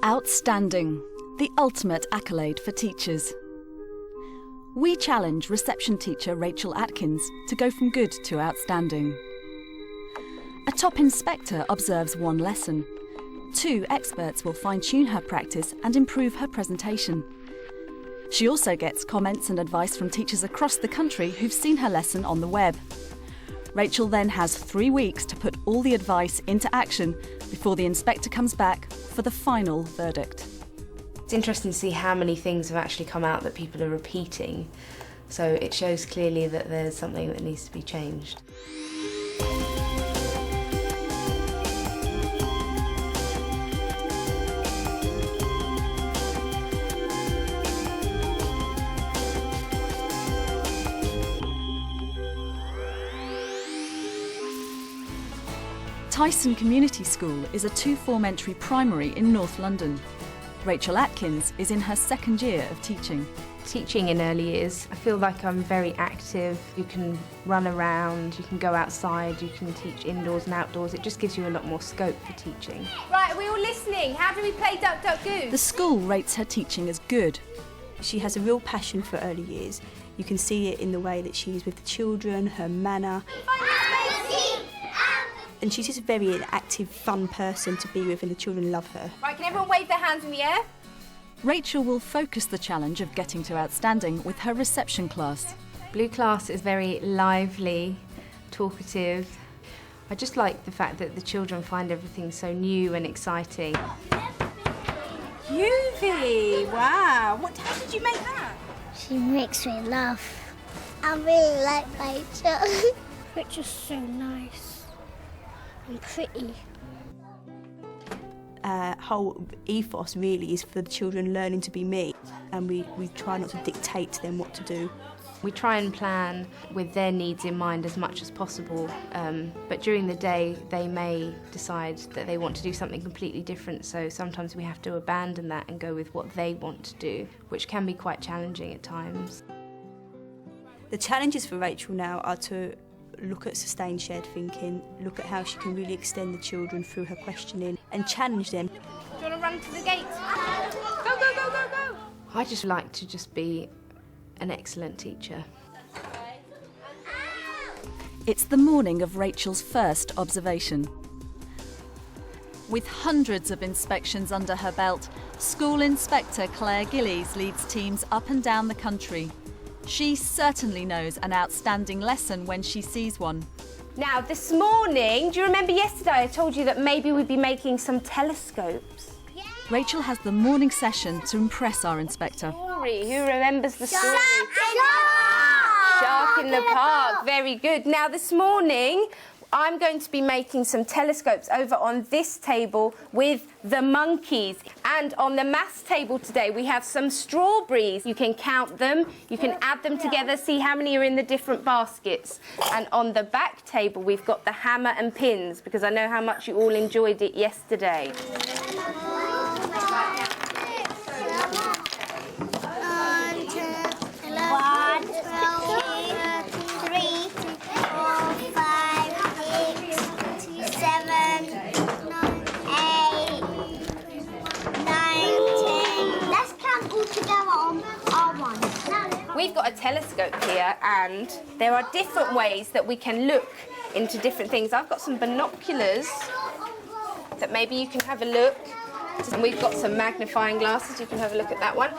Outstanding, the ultimate accolade for teachers. We challenge reception teacher Rachel Atkins to go from good to outstanding. A top inspector observes one lesson. 2 experts will fine-tune her practice and improve her presentation. She also gets comments and advice from teachers across the country who've seen her lesson on the web. Rachel then has 3 weeks to put all the advice into action before the inspector comes back for the final verdict. It's interesting to see how many things have actually come out that people are repeating. So it shows clearly that there's something that needs to be changed. Tyson Community School is a 2-form entry primary in North London. Rachel Atkins is in her 2nd year of teaching. Teaching in early years, I feel like I'm very active. You can run around, you can go outside, you can teach indoors and outdoors. It just gives you a lot more scope for teaching. Right, are we all listening? How do we play Duck, Duck, Goose? The school rates her teaching as good. She has a real passion for early years. You can see it in the way that she is with the children, her manner. And she's just a very active, fun person to be with, and the children love her. Right, can everyone wave their hands in the air? Rachel will focus the challenge of getting to outstanding with her reception class. Blue class is very lively, talkative. I just like the fact that the children find everything so new and exciting. Yuvi! Wow! How did you make that? She makes me laugh. I really like Rachel. Rachel's so nice. And pretty. Whole ethos really is for the children learning to be me, and we try not to dictate to them what to do. We try and plan with their needs in mind as much as possible, but during the day they may decide that they want to do something completely different, so sometimes we have to abandon that and go with what they want to do, which can be quite challenging at times. The challenges for Rachel now are to look at sustained shared thinking, look at how she can really extend the children through her questioning and challenge them. Do you want to run to the gates? Go, go, go, go, go! I just like to just be an excellent teacher. It's the morning of Rachel's first observation. With hundreds of inspections under her belt, School Inspector Claire Gillies leads teams up and down the country. She certainly knows an outstanding lesson when she sees one. Now, this morning, do you remember yesterday I told you that maybe we'd be making some telescopes? Yeah. Rachel has the morning session to impress our inspector. Who remembers the story? Shark in the park. Very good. Now, this morning, I'm going to be making some telescopes over on this table with the monkeys. And on the maths table today, we have some strawberries. You can count them, you can add them together, see how many are in the different baskets. And on the back table, we've got the hammer and pins, because I know how much you all enjoyed it yesterday. We've got a telescope here, and there are different ways that we can look into different things. I've got some binoculars that maybe you can have a look. And we've got some magnifying glasses. You can have a look at that one.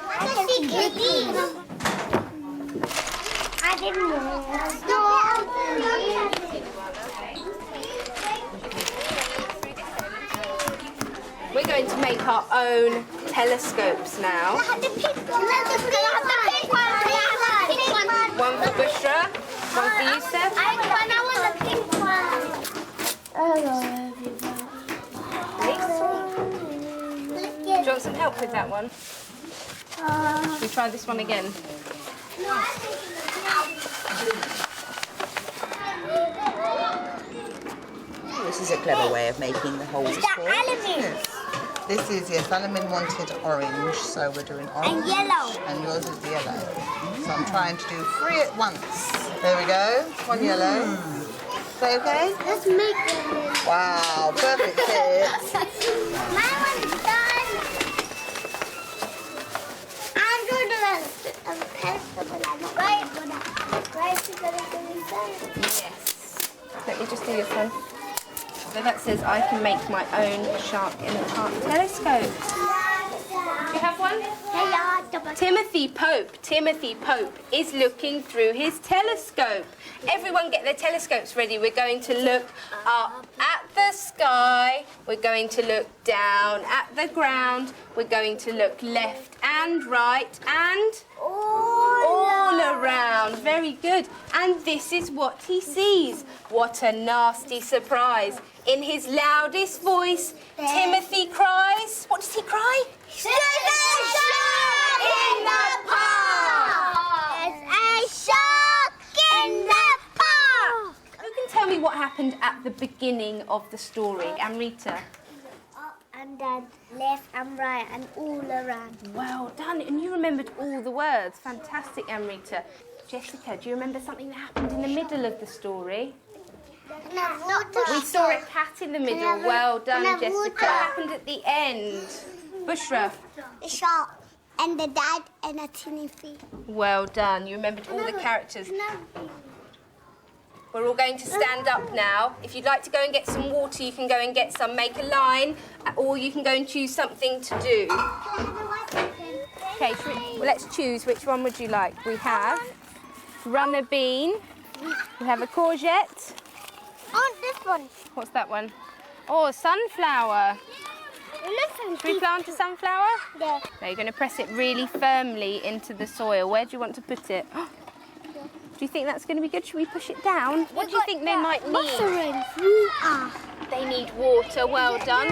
We're going to make our own telescopes now. One for Bushra, one for Yusuf. I want the pink one. Hello, everybody. Do you want some help with that one? Should we try this one again? This is a clever way of making the holes. Yes. This is, yes, Alamin wanted orange, so we're doing orange. And yellow. And yours is yellow. So I'm trying to do 3 at once. There we go. 1 yellow. Is that okay? Let's make them. Wow, perfect fit. My one's done. for your son. So that says I can make my own shark in the park telescope. Do you have one? Timothy Pope is looking through his telescope. Everyone get their telescopes ready. We're going to look up at the sky. We're going to look down at the ground. We're going to look left and right and all around. Very good. And this is what he sees. What a nasty surprise. In his loudest voice, Timothy cries. What does he cry? There's a shark in the park! There's a shark in the park! Who can tell me what happened at the beginning of the story? Amrita. Up and down, left and right and all around. Well done. And you remembered all the words. Fantastic, Amrita. Jessica, do you remember something that happened in the middle of the story? We saw a cat in the middle. Well done, Jessica. What happened at the end? Bushra. The shark and the dad and a Timothy. Well done. You remembered all the characters. We're all going to stand up now. If you'd like to go and get some water, you can go and get some. Make a line, or you can go and choose something to do. Okay, let's choose. Which one would you like? We have runner bean. We have a courgette. On this one. What's that one? Oh, sunflower. Listen. Should we plant a sunflower? Yeah. Now you're going to press it really firmly into the soil. Where do you want to put it? Do you think that's going to be good? Should we push it down? What do you think they might need? Mushrooms. Water. They need water. Well done.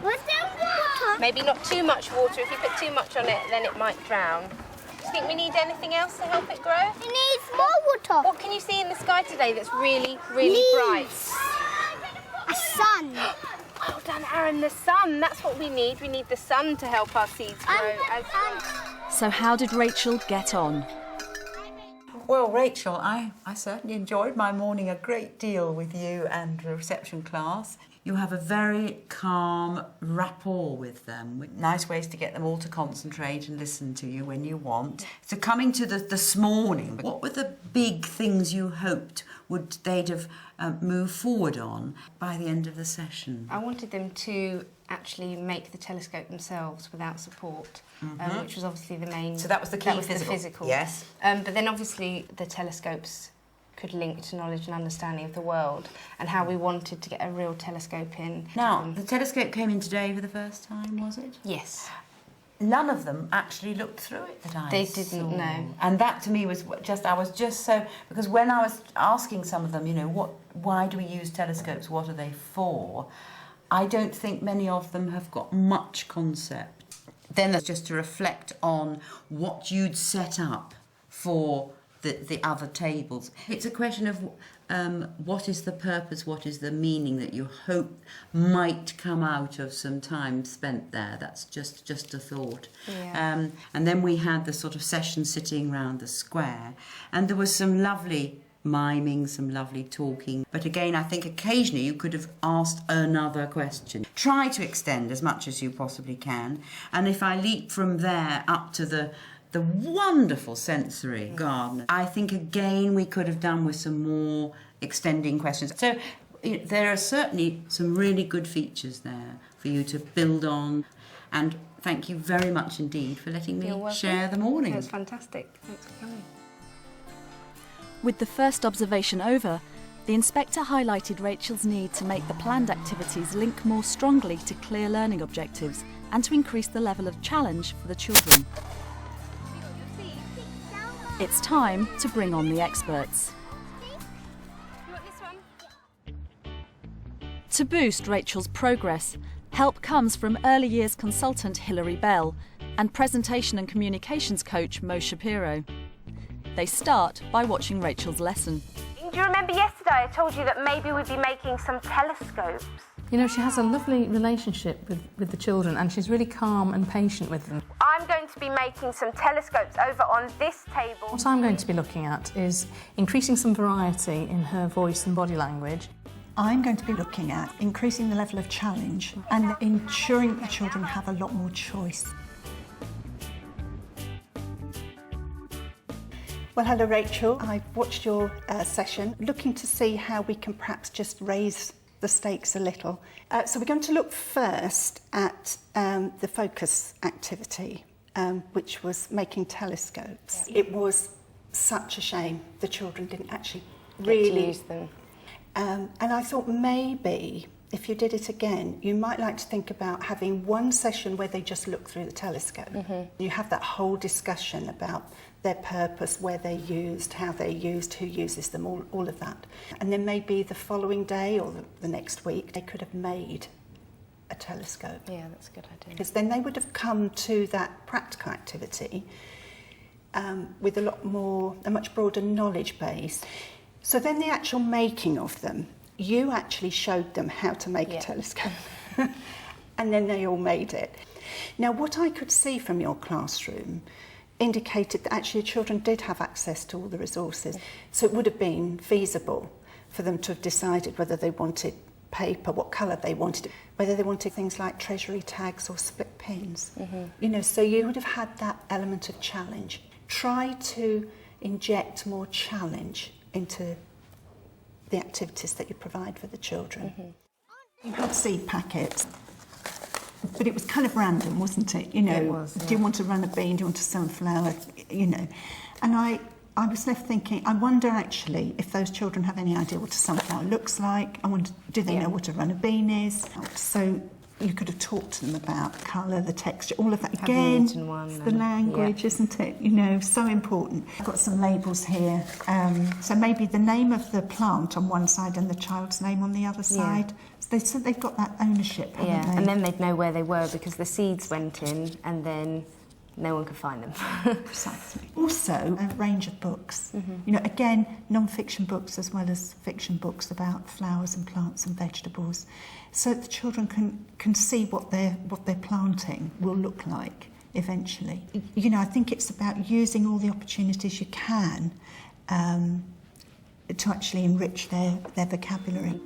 What's the water? Maybe not too much water. If you put too much on it, then it might drown. Do you think we need anything else to help it grow? It needs more water. What can you see in the sky today that's really, really bright? A sun. Well done, Aaron. The sun. That's what we need. We need the sun to help our seeds grow as well. So how did Rachel get on? Well, Rachel, I certainly enjoyed my morning a great deal with you and the reception class. You have a very calm rapport with them, with nice ways to get them all to concentrate and listen to you when you want. So coming to this morning, what were the big things you hoped they'd have moved forward on by the end of the session? I wanted them to actually make the telescope themselves without support, which was obviously the main... So that was the key, physical. Yes. But then obviously the telescopes could link to knowledge and understanding of the world and how we wanted to get a real telescope in. Now, the telescope came in today for the first time, was it? Yes. None of them actually looked through it that I They saw. didn't know. And that to me was just, I was just so, because when I was asking some of them, you know, why do we use telescopes, what are they for? I don't think many of them have got much concept. Then that's just to reflect on what you'd set up for the other tables. It's a question of what is the purpose, what is the meaning that you hope might come out of some time spent there. That's just a thought. Yeah. And then we had the sort of session sitting round the square, and there was some lovely miming, some lovely talking. But again, I think occasionally you could have asked another question. Try to extend as much as you possibly can. And if I leap from there up to the wonderful sensory garden, I think again we could have done with some more extending questions. So there are certainly some really good features there for you to build on. And thank you very much indeed for letting me share the morning. It was fantastic. Thanks for coming. With the first observation over, the inspector highlighted Rachel's need to make the planned activities link more strongly to clear learning objectives and to increase the level of challenge for the children. It's time to bring on the experts. To boost Rachel's progress, help comes from early years consultant Hilary Bell and presentation and communications coach Mo Shapiro. They start by watching Rachel's lesson. Do you remember yesterday I told you that maybe we'd be making some telescopes? You know, she has a lovely relationship with the children, and she's really calm and patient with them. I'm going to be making some telescopes over on this table. What I'm going to be looking at is increasing some variety in her voice and body language. I'm going to be looking at increasing the level of challenge and ensuring that the children have a lot more choice. Well, hello, Rachel. I've watched your session, looking to see how we can perhaps just raise the stakes a little. So we're going to look first at the focus activity, which was making telescopes. Yeah. It was such a shame the children didn't actually really use them. And I thought maybe if you did it again, you might like to think about having one session where they just look through the telescope. You have that whole discussion about their purpose, where they're used, how they're used, who uses them, all of that. And then maybe the following day or the next week, they could have made a telescope. Yeah, that's a good idea. Because then they would have come to that practical activity with a much broader knowledge base. So then the actual making of them, you actually showed them how to make a telescope. And then they all made it. Now, what I could see from your classroom indicated that actually the children did have access to all the resources. So it would have been feasible for them to have decided whether they wanted paper, what colour they wanted, whether they wanted things like treasury tags or split pins. You know, so you would have had that element of challenge. Try to inject more challenge into the activities that you provide for the children. You had seed packets, but it was kind of random, wasn't it? You know, it was, yeah. Do you want to run a bean? Do you want a sunflower? You know, and I was left thinking, I wonder actually if those children have any idea what a sunflower looks like. I wonder, do they know what a runner bean is? So you could have talked to them about colour, the texture, all of that. Again, it's the language, isn't it? You know, so important. I've got some labels here. So maybe the name of the plant on one side and the child's name on the other side. So they've got that ownership, haven't they? And then they'd know where they were because the seeds went in and then no one could find them. Precisely. Also, a range of books. You know, again, non-fiction books as well as fiction books about flowers and plants and vegetables, so that the children can see what they're planting will look like eventually. You know, I think it's about using all the opportunities you can to actually enrich their vocabulary.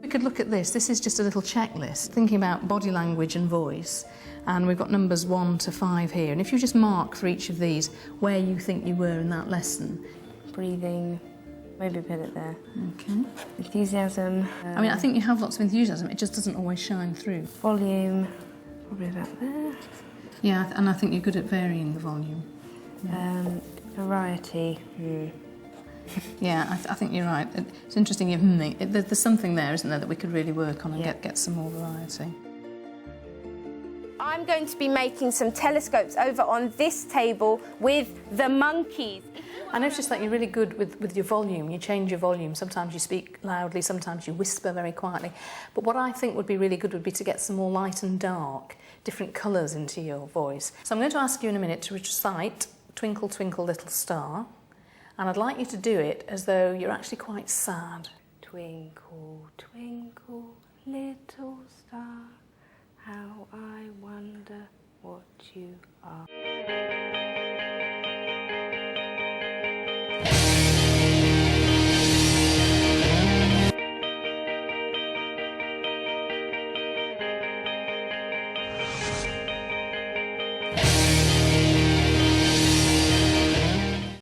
We could look at this. This is just a little checklist, thinking about body language and voice. And we've got numbers 1 to 5 here. And if you just mark for each of these where you think you were in that lesson. Breathing, maybe put it there. Okay. Enthusiasm. I mean, I think you have lots of enthusiasm. It just doesn't always shine through. Volume, probably about there. Yeah, and I think you're good at varying the volume. Variety. Yeah, I think you're right. It's interesting you're humming. There's something there, isn't there, that we could really work on and get some more variety. I'm going to be making some telescopes over on this table with the monkeys. I noticed that you're really good with your volume. You change your volume. Sometimes you speak loudly, sometimes you whisper very quietly. But what I think would be really good would be to get some more light and dark, different colours into your voice. So I'm going to ask you in a minute to recite Twinkle, Twinkle, Little Star. And I'd like you to do it as though you're actually quite sad. Twinkle, twinkle, little star, how I wonder what you are.